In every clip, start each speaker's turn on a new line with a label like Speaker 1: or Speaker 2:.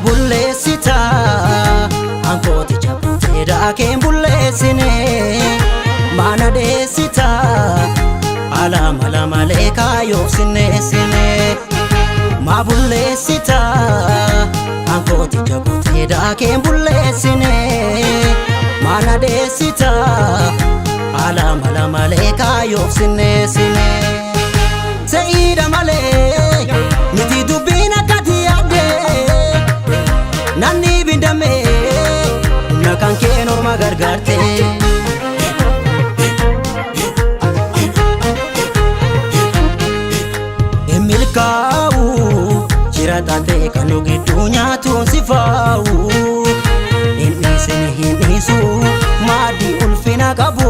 Speaker 1: bullessita ankooti jabute daakeen bullessine mana deessita ala malee kaayoof sinneessine ma bullessita ankooti jabute daakeen bullessine mana deessita ala malee kaayoof sinneessine se'ida malee miti dubbiin akkati yaadde nanni bindame humna kan kee norma gargaarte emilkaa'u jira taatee kan nu gidduu nyaatuun si faa'u hin dhiisu maaddii ulfina qabu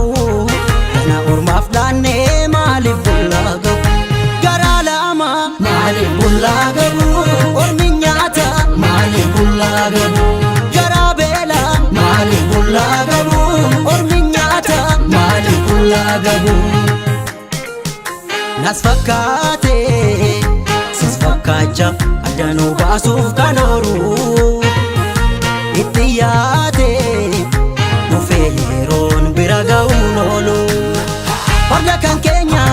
Speaker 1: kana ormaaf laannee maaliif bullaa gabu garaa lama maaliif bullaa gabu ormi nyaata maaliif bullaa gabu garaa beela maaliif bullaa gabu ormi nyaata maaliif bullaa gabu nas fakkaate sis fakkaacha addanuu baasuuf kan ooru itti yaade dhufee yeroon bira ga'uun oolu farda kan keenya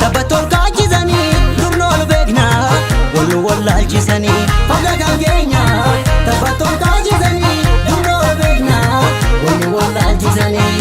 Speaker 1: taphattoon kaachisanii durnool beekna wal wallaalchisanii farda kan keenya taphattoon kaachisanii durnool beekna wal wallaalchisanii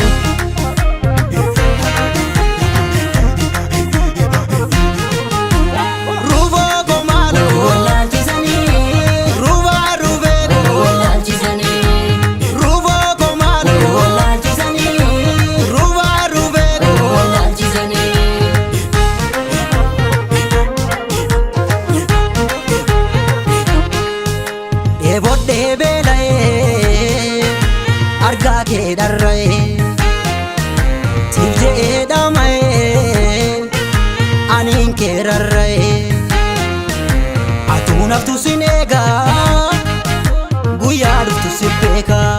Speaker 1: Bodde beela'ee argaa kee dharra'ee siif je'ee dhama'ee aniin kee rarra'ee atuu naftu sin eegaa guyyaa dhuftu si beekaa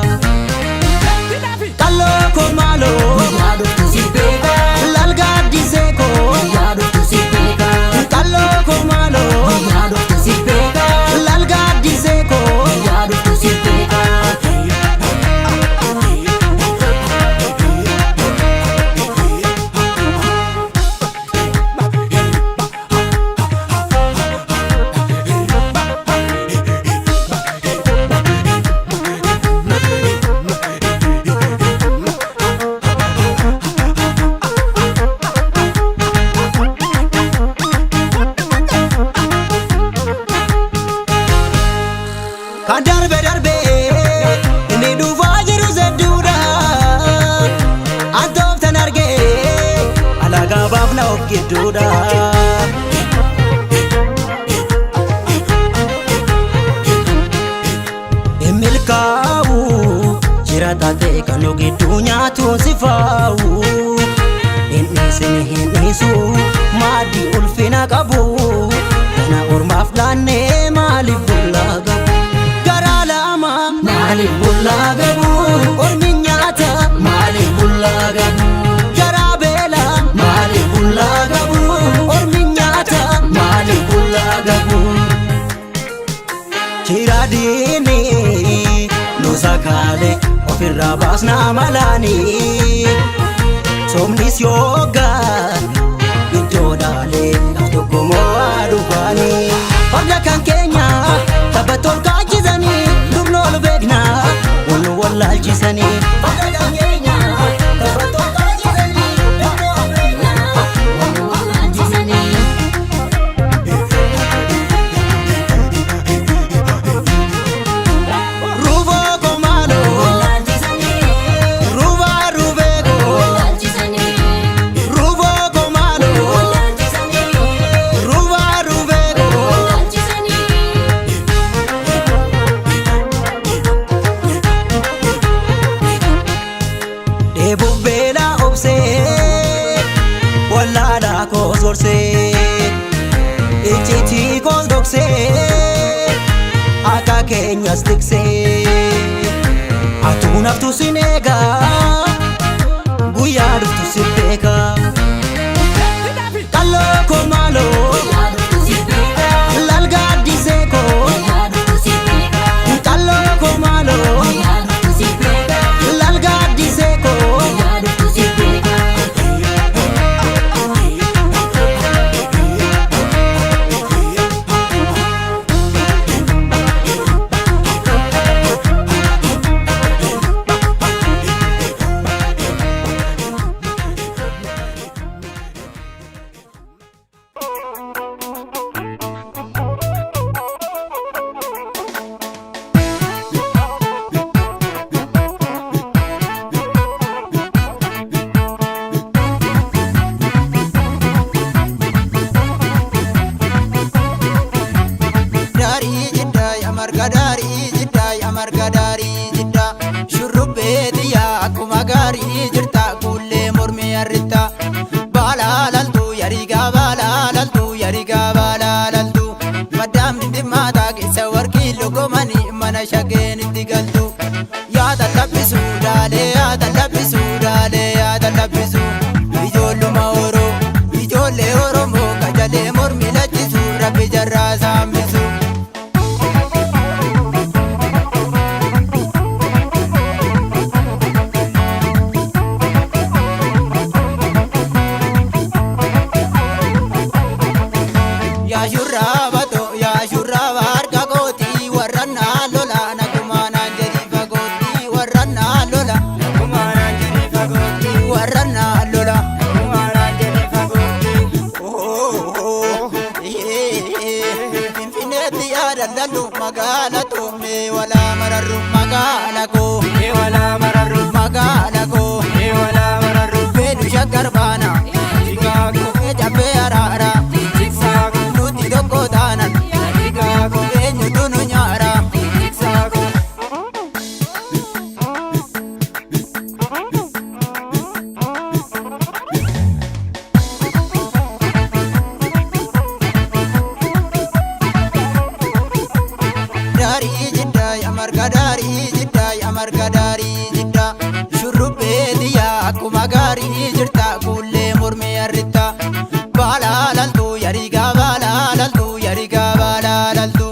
Speaker 1: qalloo koo maaloo guyyaa dhuftu si beekaa lalgaaddisee koo guyyaa dhuftu si beekaa qalloo koo maaloo guyyaa dhuftu si beekaa lalgaaddisee koo kan darbe inni dhufaa jiru sedduudha antooftan argee alagaa baafna of gidduudha emilkaa'u jira taatee kan nu gidduu nyaatuun si faa'u hin dhiisu maaddii ulfina qabu kana ormaaf laannee maaliif bullaa gabu maaliif bullaa gabu ormi nyaata maaliif bullaa gabu garaa beela maaliif bullaa gabu ormi nyaata maaliif bullaa gabu chiraadiini nu sakaale ofirraa baasnaa malaanii somnis yoogaa iddoodhaalee af tokkomoo aduubaanii farda kan keenya taphattoon kaachisanii durnool beekna wal wallaalchisanii farda kan keenya taphattoon kaachisanii durnool beekna wal wallaalchisanii ruuvoo koo maaloo wallaalchisanii ruuvaa ruuvee koo wallaalchisanii ruuvoo koo maaloo wallaalchisanii ruuvaa ruuvee koo wallaalchisanii Bubbeela obsee wallaalaa koos gorsee icciitii koos dhoksee akka keenyas tiksee atuu naftu sin eegaa guyyaa dhuftu si beekaa qalloo koo maaloo lalgaaddisee koo marga daarii jidda shurrubbeetiya akkuma gaarii jirta kullee mormii harritta balaalaltu yarigaa balaalaltu yarigaa balaalaltu maddaamni dhimmaata keessa warqii logomanii mana shageen itti galtu yaada labbisu daalee yaada labbisu daalee yaada labbisu ijoolluma horoo ijoollee oromoo kajalee mormi lachisu rabbi jarraa saambisu. Yaa shurraaba harka kootii warra naa lola naguma naan jedhi fagootii warra naa lola naguma naan jedhi fagootii warra naa lola naguma naan jedhi fagootii. Finfinneetti yaadallallu magaala toomee walaa mararru magaala koo walaa mararru magaala koo walaa mararru beenu shaggar baana Chicaagoo jabbee araara. Marga daarii jidda shurrubbeetiya akkuma gaarii jirta kullee mormii harritta balaalaltu yarigaa balaalaltu yarigaa balaalaltu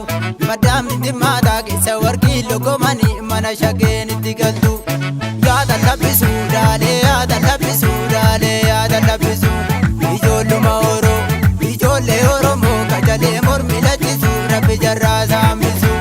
Speaker 1: maddaamni dhimmaata keessa warqii logomanii mana shageen itti galtu yaada labbisu daalee yaada labbisu daalee yaada labbisu ijoolluma horoo ijoollee oromoo kajalee mormi lachisu rabbi jarraa saambisu.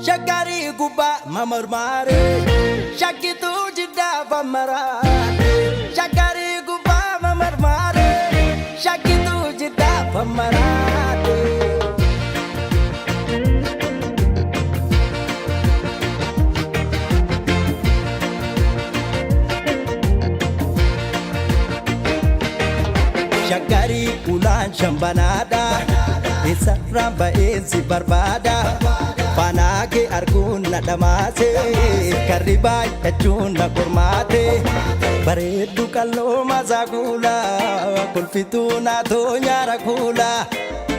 Speaker 2: Shagari guba mamormare shakitu jidda famarare Shagari guba mamormare shakitu jidda famarare Shagari ulan shambanada Isa ramba ezi barbada Panake arguun na dhamaase karribaa jechuun na qormaate bareeddu qalloo masaa kuula kolfituu naatoo nyaara kuula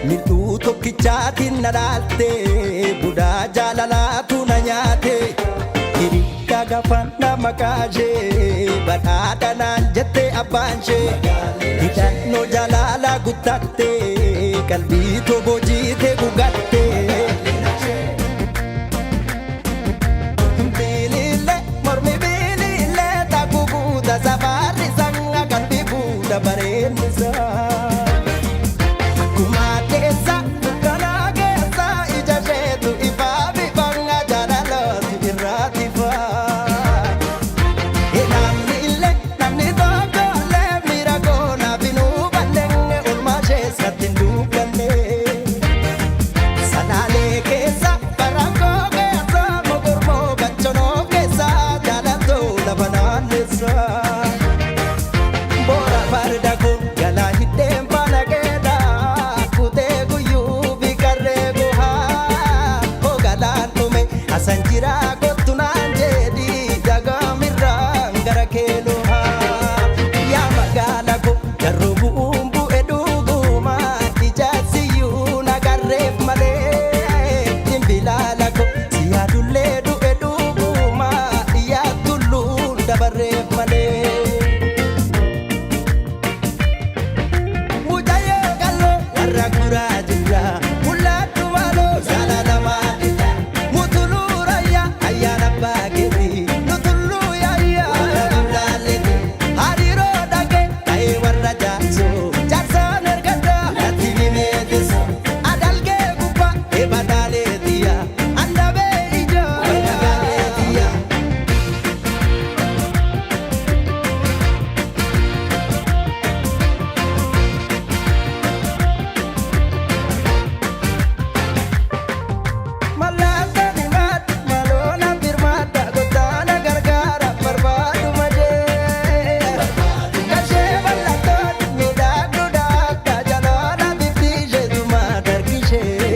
Speaker 2: mil'uu tokkichaatiin na dhaalte budaa jaalalaatu na nyaate hirikka gaafanna makaashee badhaadha naan jette abbaanshee hidhannoo jaalala guttatte qalbii toboo jiite gugatte biliille mormi biliille takku guuta safaarri sanga qalbii guuta bareennisa akkuma addeessa kanaa keessa ija isheetu ifaa bifanga jaalalooti irraati faa namni tokkollee miira goonaaf hin hubanne olmaa isheessatti hin dubbanne salaalee keessa barangoo keessa mogormoo gachonoo keessa jaalatoo lafa naannessa boora farda koo galaa hidheen faana keedha kutee guyyuu biqarree buhaa hoo galaan dhume asan jiraa kottu naan jedhi jagaamirraan gara keeluhaa yaa magaala koo garuu bu'uun bu'e dhuguma ijaarsiyyuu nagarreef malee dhimbilaala koo si yaadullee du'e dhuguma yaa tulluun dabarreef malee. Mujayyoo kalloo warra guraa jirra mul'attu maaloo jaalalamaa dhidha mutuluu rayyaa ayyaana abbaa keetii nutulluu yaayyaa abdaalleeti hariiroo dhagee ta'ee warra jaarsoo jaarsaan ergaddaa natti himeetis adalgee gubbaa eebadaaleetiyaa andabee ijoo magaleetiyaa. Malaata dimaata maloona birmaata gotaana gargaara barbaadu majee gashee bal'attoon miidhagduu daakta jaloona bifti isheetuma dargishee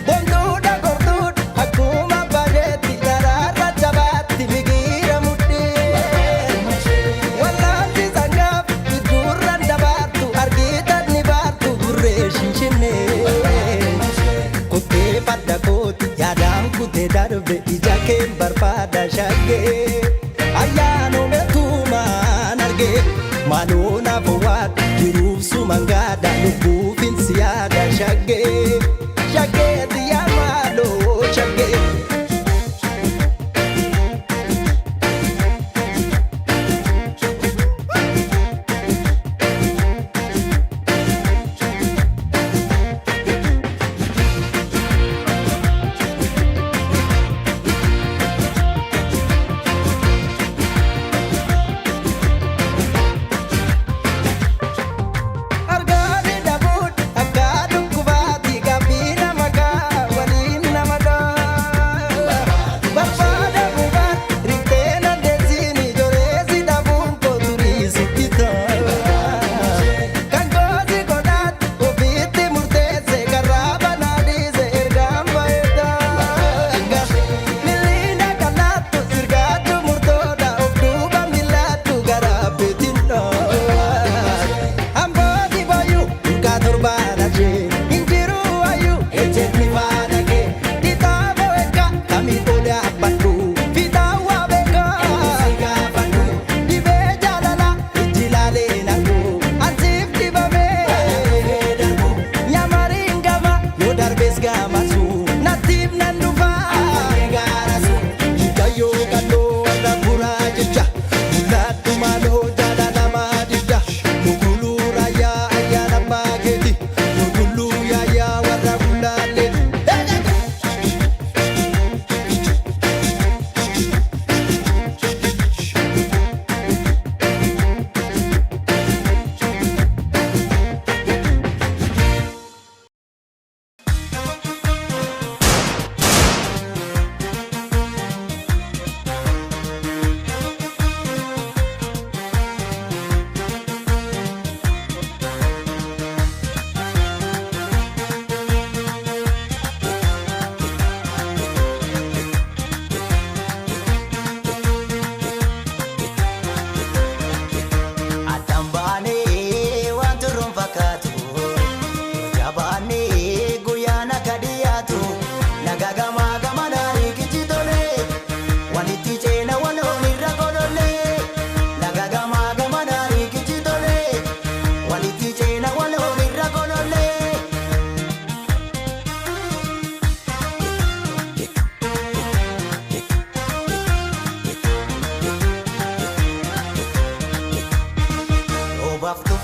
Speaker 2: bonduudha gorduudha akkuma bareetti garaarra jabaatti migiira mudhii wallaansi sangaaf bidduurran dabaartu argitan ni baartu gurree shinshinnee kuttee fadda kooti yaadaan kutee darbe ija keen barbaada shaggee ayyaanome tuumaan argee maaloo naaf waadha jiruuf sumangaadha lubbuufin siyaada shaggee shaggeeti yaa maaloo shaggee.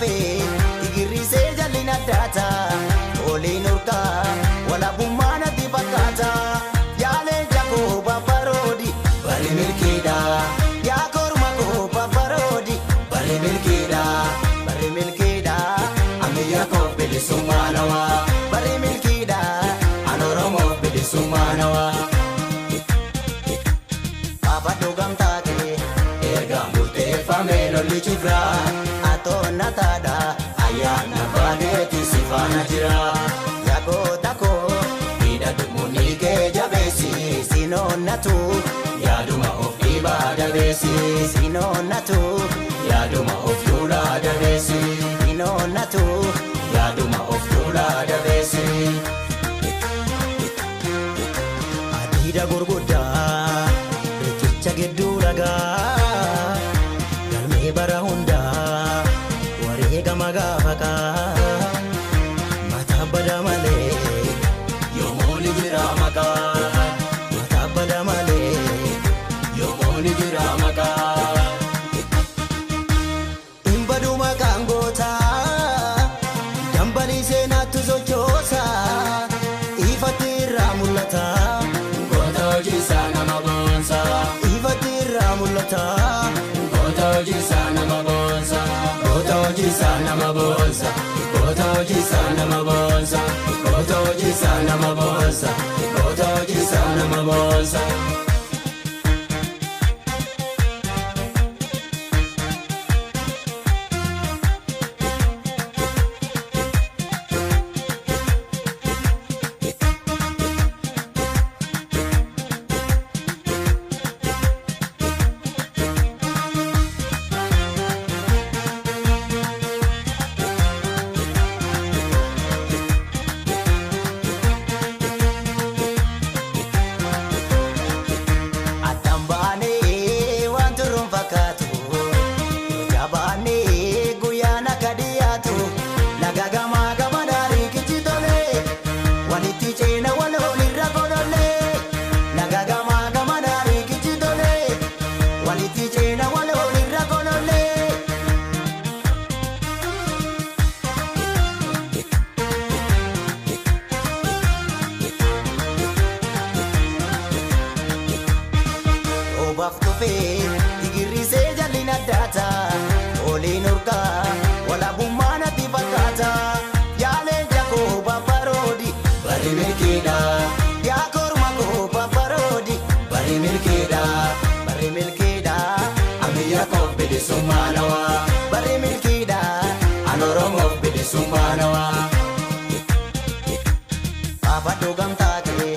Speaker 2: dhufee igirrisee jal'ina daata oliin urgaa walabummaa natti fakkaata yaaleen jakoo babbaroodi bari milkiidha yaa korma koo babbaroodi bari milkiidha ammayyaa koo bilisummaa nawaa bari milkiidha an Oromoo bilisummaa nawaa. Lolli chufra atona tada ayana bageeti sifana jira yakota ko ida dumuni ke jabesi sinonatu yaduma of ibada besi sinonatu yaduma of tulada besi sinonatu yaduma of tulada besi adida gurgudda bekicha geduraga bara hunda wareega magafaka mata bada male yomoni jira maka mata bada male yomoni jira maka imbadu makangota dambali senatu zochosa ifatira mulata gota jisana mabonsa ifatira mulata Gotoji sana mabonsa, gotoji sana mabonsa, gotoji sana mabonsa, gotoji sana mabonsa, gotoji sana mabonsa. Igirrisee jal'ina daata oliin urgaa walabummaa natti fakkaata yaaleen jakoo babbaroodi bari milkiidha yaa korma koo babbaroodi bari milkiidha ammayyaa koo bilisummaa nawaa bari milkiidha an Oromoo bilisummaa nawaa. Afadhu gamtaa kee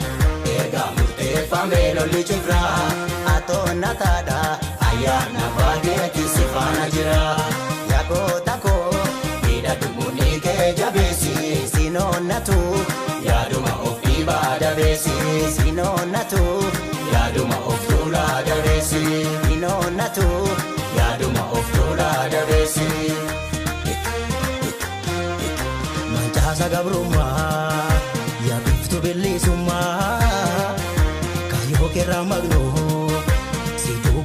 Speaker 2: ergaa murteeffamee lolli cufra atona tada ayana bageeti sifana jira yakota ko ida dumuni ke jabesi sinonatu yaduma of ibada besi sinonatu yaduma of tulada besi sinonatu yaduma of tulada besi manchasa gabruma ya biftu bilisuma kayo kera magno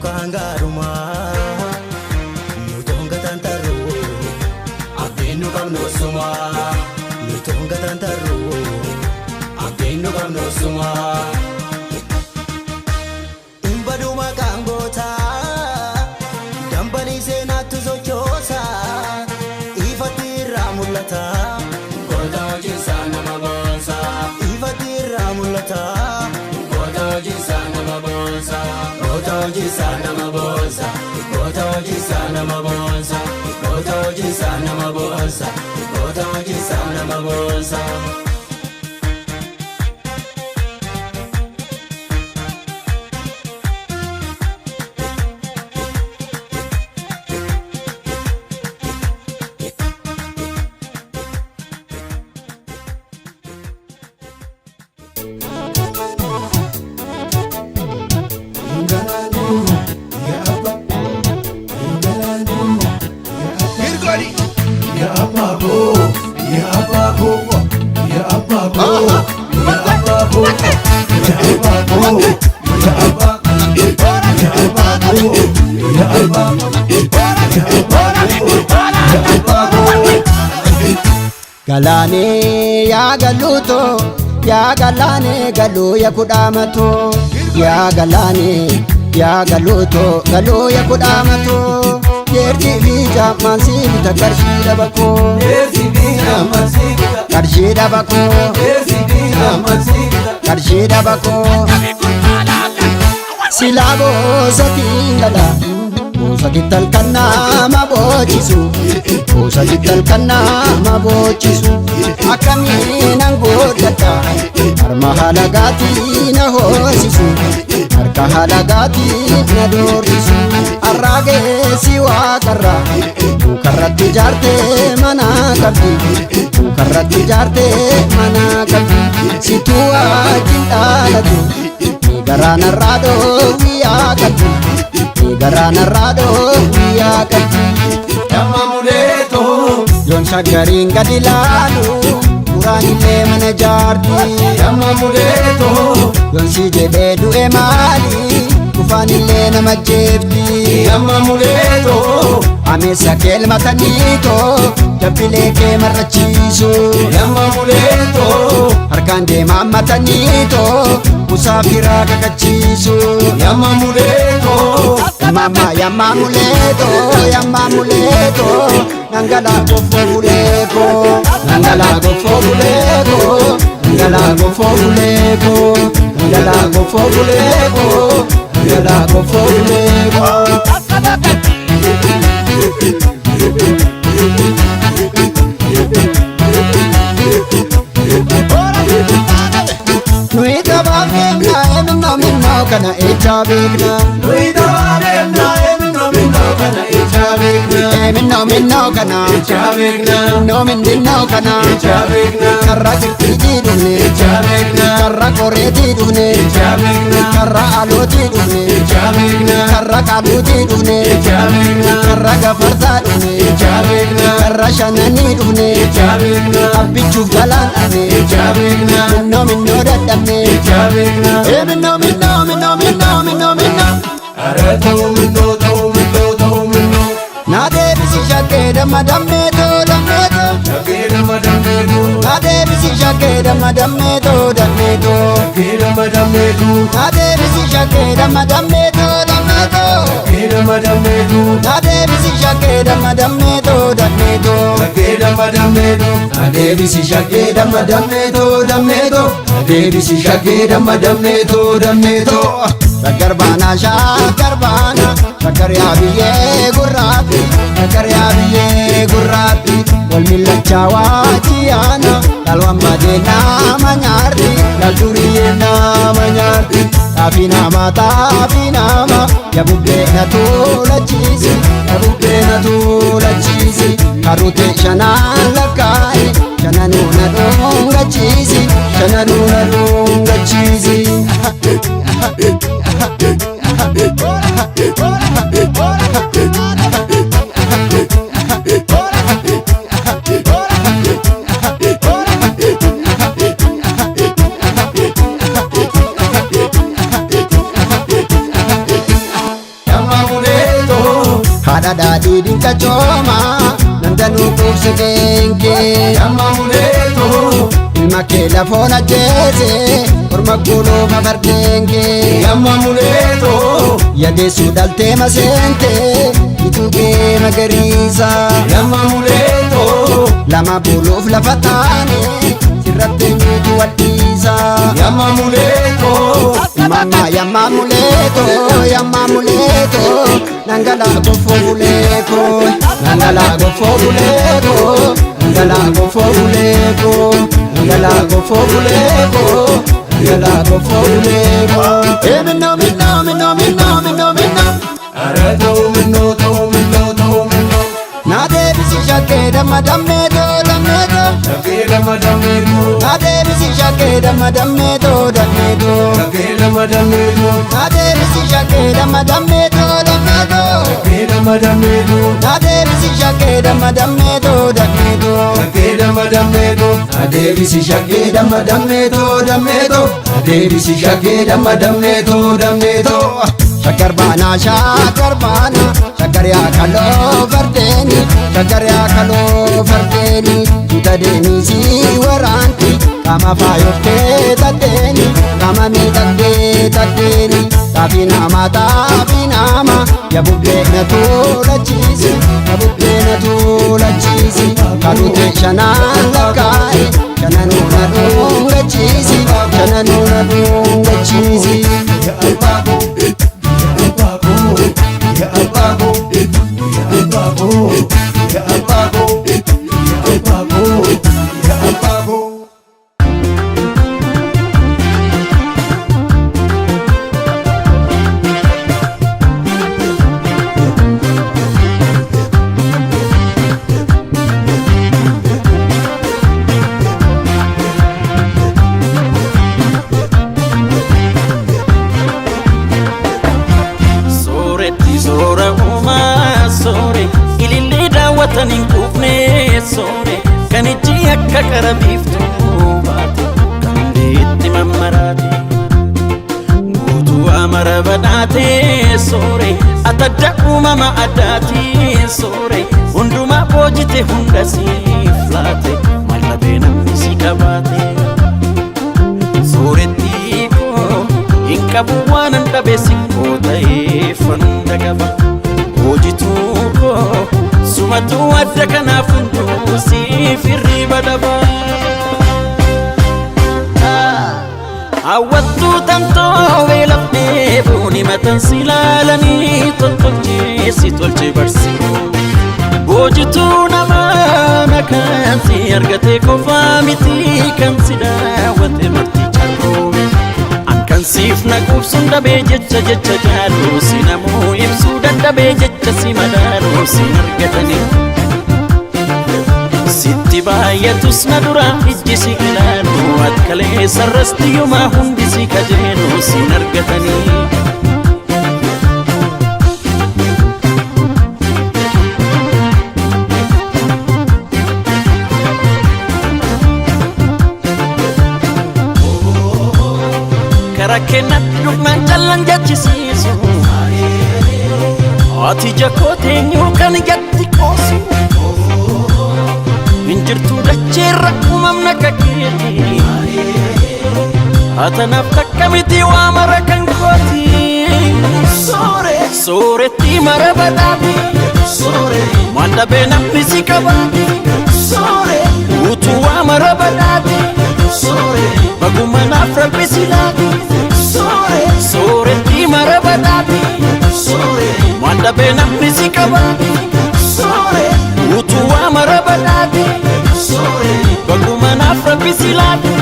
Speaker 2: kangaruma nutonga tantaru abenu kamno suma nutonga tantaru abenu kamno suma imbadu makangota dambali senatu zochosa ifatira mulata gotoji sana mabonsa ifatira mulata gotoji sana mabonsa gotoji sana mabonsa gotoji sana mabonsa gotoji sana mabonsa gotoji sana mabonsa.
Speaker 3: Ya
Speaker 1: Galaane yaa galuuto yaa galaane galuu ya kudhaamato yaa galaane yaa galuuto galuu ya kudhaamato jeertii fi jaammaan si bita qarshii dhabakoo qarshii dhabakoo qarshii dhabakoo silaa boosatiin gala boosa gittal kan nama boochisu boosa gittal kan nama boochisu akkamiin an godhadha harma halagaatii na hoosisu harka halagaatii na doorsisu arraageessi waaqarra mukarratti ijaartee mana qabdi mukarratti ijaartee mana qabdi situu wajjin dhaalatu garanarraa dhoowwiyaa qabdi garanarraa dhoowwiyaa qabdi
Speaker 2: Damma muleetoo
Speaker 1: yoon shaggariin gadi laalu duraan illee mana jaarti
Speaker 2: Damma muleetoo
Speaker 1: yoon si jedhee du'e maali dhufaan illee nama jeefti
Speaker 2: Damma muleetoo
Speaker 1: ameessa keelmataniitoo jabbilee kee marrachiisu
Speaker 2: Damma muleetoo
Speaker 1: harkaan deemaan mataniitoo musaafiraa kakachiisu
Speaker 2: Damma muleetoo
Speaker 1: mama yamma muleto yamma muleto nangala gofo buleko nangala gofo buleko nangala gofo buleko nangala gofo buleko nangala gofo buleko Nui tabakena minno kana echa bekna
Speaker 2: Nui tabakena minno kana echa bekna
Speaker 1: minno kana
Speaker 2: echa bekna
Speaker 1: no minno kana
Speaker 2: echa bekna
Speaker 1: karra kirti dune
Speaker 2: echa bekna
Speaker 1: karra koreti dune
Speaker 2: echa bekna
Speaker 1: karra aloti dune
Speaker 2: echa bekna
Speaker 1: karra kabuti dune
Speaker 2: echa bekna
Speaker 1: karra gafarta dune
Speaker 2: echa bekna
Speaker 1: karra shanani dune
Speaker 2: echa bekna
Speaker 1: abbichuuf galaan dune
Speaker 2: echa bekna
Speaker 1: minno dadhabne
Speaker 2: echa bekna
Speaker 1: minno
Speaker 2: Ara ta'u minno
Speaker 1: na deebisi shakkee damma dammeetoo dammeetoo
Speaker 2: Shakkee damma dammeetoo
Speaker 1: na deebisi shakkee damma dammeetoo dammeetoo
Speaker 2: Shakkee damma dammeetoo
Speaker 1: na deebisi shakkee damma dammeetoo dammeetoo
Speaker 2: Shakkee damma dammeetoo
Speaker 1: na deebisi shakkee damma dammeetoo dammeetoo
Speaker 2: Shakkee damma dammeetoo Adeebisi shakkee damma dammeetoo dammeetoo Adeebisi shakkee damma dammeetoo dammeetoo
Speaker 1: Shaggar baana shaggar yaa biyyee gurraatti shaggar yaa biyyee gurraatti wal millachaa waajiyaana dhalwan badee nama nyaarti dalduriyyee nama nyaarti xaafi nama ya bubbee na tuulachiisi ya bubbee na tuulachiisi karute shanaan lakkaa'i shananuu na dhungachiisi shananuu na dhungachiisi
Speaker 2: Damma muleetoo
Speaker 1: haadha daadhii dinqa cooma nandanuu quubse keenkee
Speaker 2: Damma muleetoo
Speaker 1: ilma kee lafoon ajjeese orma guloofa fardeenkee
Speaker 2: Damma muleetoo
Speaker 1: yadeessuu dhaltee maseente itugee magariisa
Speaker 2: Damma muleetoo
Speaker 1: lama buluuf lafa taane sirratti eenyutu wadhiisa
Speaker 2: Damma muleetoo
Speaker 1: yamma muleeto nangala gofo buleko nangala gofo buleko nangala gofo buleko nangala gofo buleko nangala gofo buleko minno
Speaker 2: Ara ta'u minno
Speaker 1: na deebisi shakkee damma dammeetoo dammeetoo
Speaker 2: Shakkee damma dammeetoo
Speaker 1: na deebisi shakkee damma dammeetoo dammeetoo
Speaker 2: Shakkee damma dammeetoo
Speaker 1: na deebisi shakkee damma dammeetoo dammeetoo
Speaker 2: Shakkee damma dammeetoo
Speaker 1: na deebisi shakkee damma dammeetoo dammeetoo
Speaker 2: Shakkee damma dammeetoo Adeebisi shakkee damma dammeetoo dammeetoo Adeebisi shakkee damma dammeetoo dammeetoo
Speaker 1: shaggar baana shaggar yaa kaloo fardeeni shaggar yaa kaloo fardeeni
Speaker 3: keessa deemisi waraanti Kama faayoftee taddeeni Kama miidhagdee taddeeni Taafi nama ya bubbee na tuulachiisi Ya bubbee na tuulachiisi Kadute shanaan lakkaa'e Shananuu na dhungachiisi Shananuu na dhungachiisi Ya Albaabo Ya Albaabo Ya Albaabo Ya Albaabo Ya Albaabo Ya Albaabo Ya Albaabo
Speaker 4: Watanin kufne sore Kaniji akka karabiftu baate Kandeetti mammarate Guutuu amara badhaate sore Atadda uumama addaati sore Hundumaa boojite hunda siif laate Mallabee namni si qabaate Sooretti koo hin qabu waanan dhabe sikkoo ta'ee fanda qaba Hoojituu koo Sumatu adda kanaaf hunduu siif hirriba dhaba Hawwattuu tamtoo beelafnee buuni matan si laalanii Toltolchee si tolche barsiifuu Hoojituu namaa makansi argatee qofaa miti kan si daawwate marti charroome Ankan siif naquubsuun dhabee jecha jaaluu si namuu ibsuu dadhabee jecha si madaaluu si argatanii Sitti baay'atus na dura ijji si ilaaluu Atkalee sarrasti yumaa hundi si kajeeluu si argatanii Karakena dhugmaan callan jechisiisu Ati jakoo teenyuu kan jatti qoosu Injirtuu dacheerra uumamna kakeeti Atanaaf takka miti waa mara kan kooti Sooretti mara badhaati Mandhabee namni si qabaati Utuu waa mara badhaati Baguma naaf rabbi si laati Sooretti mara badhaati Mandhabee namni si qabaati Utuu waa mara badhaati Baguma naaf rabbi si laati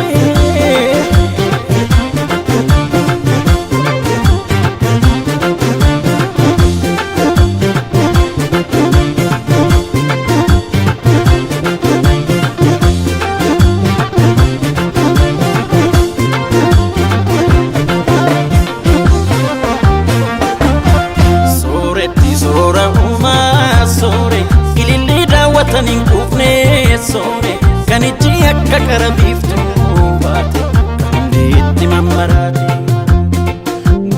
Speaker 4: Watanin kufne sore Kaniji akka karabiftu baate Kandeetti mammarate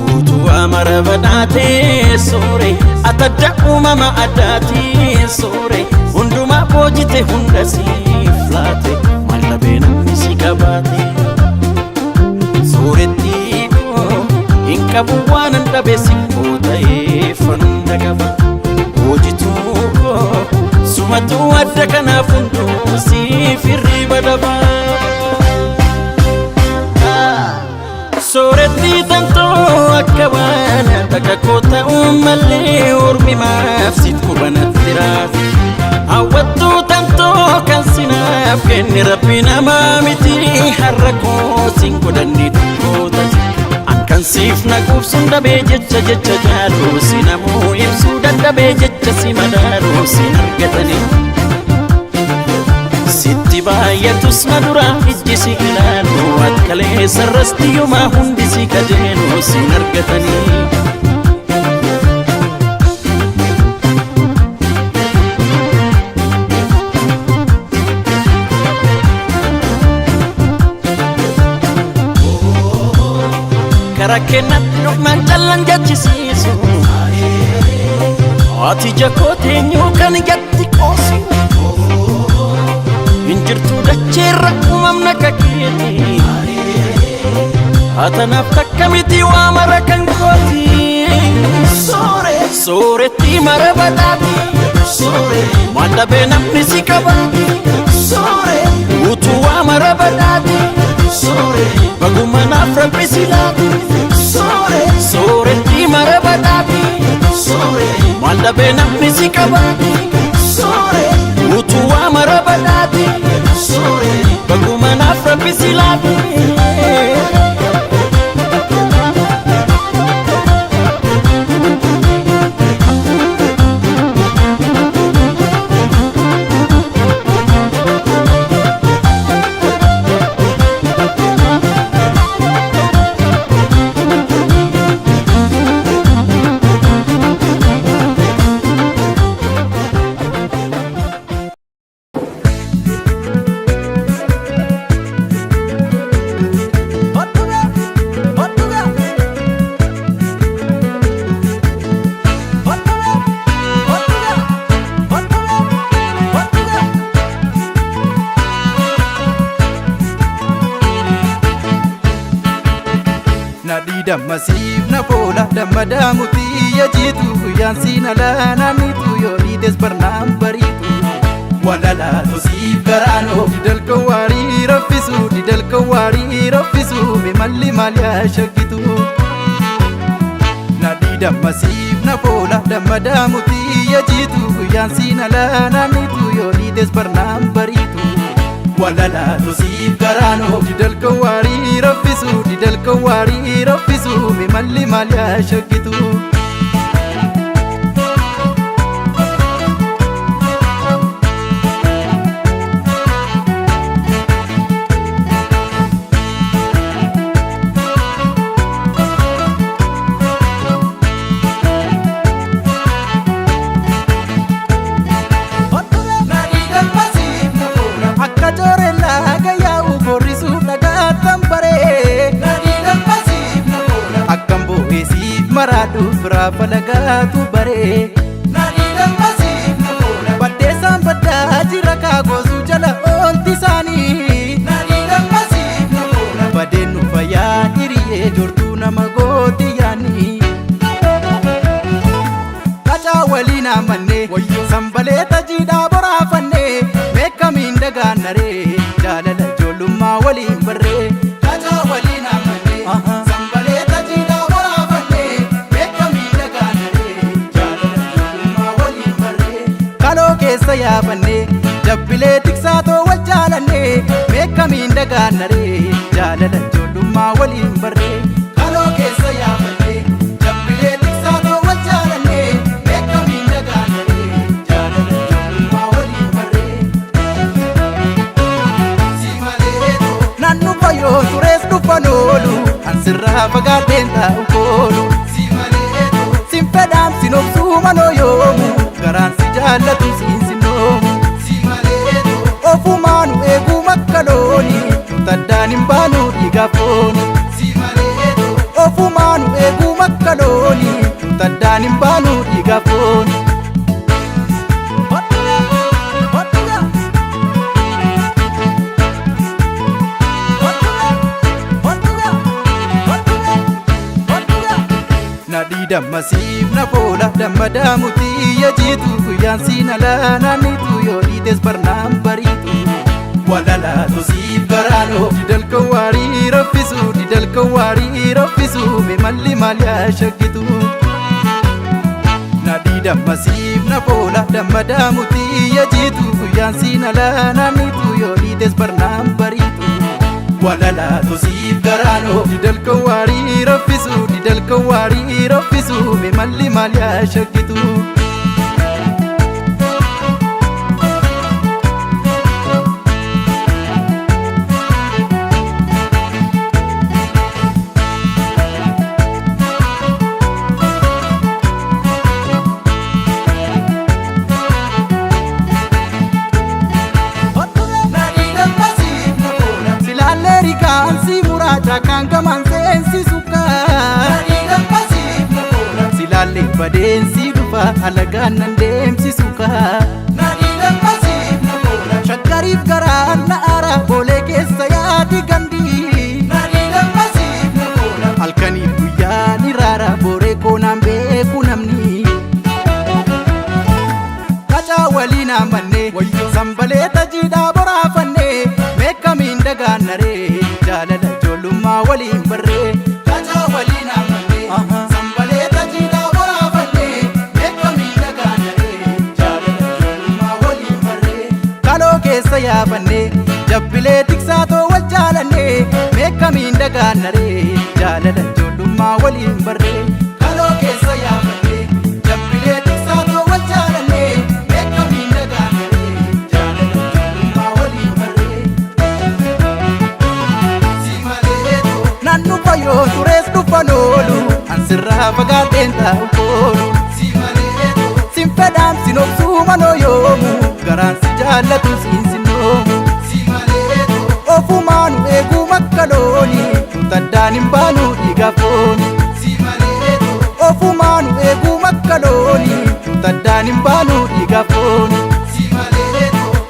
Speaker 4: Guutuu amara badhaate sore Atadda uumama addaati sore Hundumaa boojite hunda siif laate Mallabee namni si qabaate Sooretti koo hin qabu waanan dhabe sikkoo ta'ee fanda qaba Hoojituu koo Sumatu adda kanaaf hunduu siif hirriba dhaba Sooretti tamtoo akka waan takka koo ta'uun mallee Ormi maaf sit qubanatti raafi Hawwattuu tamtoo kan sinaaf kenne Rabbi namaa miti har'a koo sin godhanni dhukkootati Ankan siif naquubsuun dhabee jecha jaaluu si namuu ibsuu dadhabee jecha si madaaluu si argatanii Sitti baay'atus na dura ijji si ilaaluu Atkalee sarrasti yumaa hundi si kajeeluu si argatanii Karakena dhugmaan callan jechisiisu Ati jakoo teenyuu kan jatti qoosu jirtu dacheerra uumamna kakkeeti atanaaf takka miti waa mara kan kooti sooretti mara badhaati mandhabee namni si qabaati utuu waa mara badhaati baguma naaf rabbi si laati sooretti mara badhaati mandhabee namni si qabaati utuu waa mara badhaati baguma naaf rabbi si laati.
Speaker 5: Dammasiif na boola dammadaa mutii yajiitu guyyaan siin alaanaaniitu yoo dhiides barnaan bariitu walalaatu siif garaanoo didalka waarii raffisu didalka waarii raffisu mimalli maal yaa shakkitu nadhii dammasiif na boola dammadaa mutii yajiitu guyyaan siin alaanaaniitu yoo dhiides barnaan bariitu walalaatu siif garaanoo didalka waarii raffisu didalka waarii raffisu mimalli maal yaa shakkitu maradu firafa lagatu bare nani dammasiif na boola baddeessaan baddaa jira kaagosu jala oolti isaanii nani dammasiif na boola badeen nu fayyaa hiriyyee jortuu nama gooti yaani qacaa waliin amanne sambalee tajiidhaa boraafanne meekkamiin dagaannaree jaalala ijoollummaa waliin barree qacaa waliin amanne keessa yaabanne jabbilee tiksaatoo wal jaalanne meekkamiin dagaannaree jaalala ijoollummaa waliin barree kaloo keessa yaabanne jabbilee tiksaatoo wal jaalanne meekkamiin dagaannaree jaalala ijoollummaa waliin barree si maleetoo nannu fayyoo turees dhufan oolu ansirraa fagaadheen taa'u koolu si maleetoo sin fedhaam sin obsuu manoo yoomu garaan si jaallatu siinsinoomu si maleeto ofumaanu eeguu makkalooni taddaan hin baanu dhiigafooni si maleeto ofumaanu eeguu makkalooni taddaan hin baanu dhiigafooni nadhii dammasiif na boola dammadaa mutii yajiitu guyyaan siin alaanaaniitu yoo dhiides barnaan bariitu walalaatu siif garaanoo didalka waarii raffisu didalka waarii raffisu mimalli maal yaa shakkitu nadhii dammasiif na boola dammadaa mutii yajiitu guyyaan siin alaanaaniitu yoo dhiides barnaan bariitu walalaatu siif garaanoo didalka waarii raffisu didalka waarii raffisu mimalli maal yaa shakkitu kan kaman sensi suka silalle badeensi dhufa alagaan nan deemsi suka shakkariif garaan waliin amanne sanbaleeta jiidhaa boraafanne meeqamiin dagaannaree jaalala ijoollummaa waliin barree kaacaa waliin amanne sanbaleeta jiidhaa boraafanne meeqamiin dagaannaree jaalala ijoollummaa waliin barree kaloo keessa yaafanne jabbilee tiksaatoo wal jaalanne meeqamiin dagaannaree jaalala ijoollummaa waliin barree kaloo keessa yaafanne jabbilee tiksaatoo wal jaalanne meeqamiin dagaannaree jaalala ijoollummaa waliin barree si maleetoo nan dhufa yoo turees dhufan oolu an sirraa fagaadheen taa'u koolu si maleetoo sin fedhaam sin obsuu manoo yoomu garaan si jaallatu siin sinoomu ofumaanu eeguu makkalooni tutaddaan hin baanu dhiiga fooni ofumaanu eeguu makkalooni tutaddaan hin baanu dhiiga fooni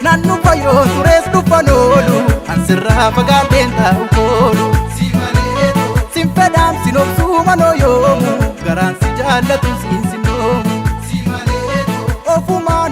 Speaker 5: nan dhufa yoo turees dhufan oolu an sirraa fagaadheen taa'u koolu sin fedhaam sin obsuu manoo yoomu garaan si jaallatu siin sinoomu ofumaa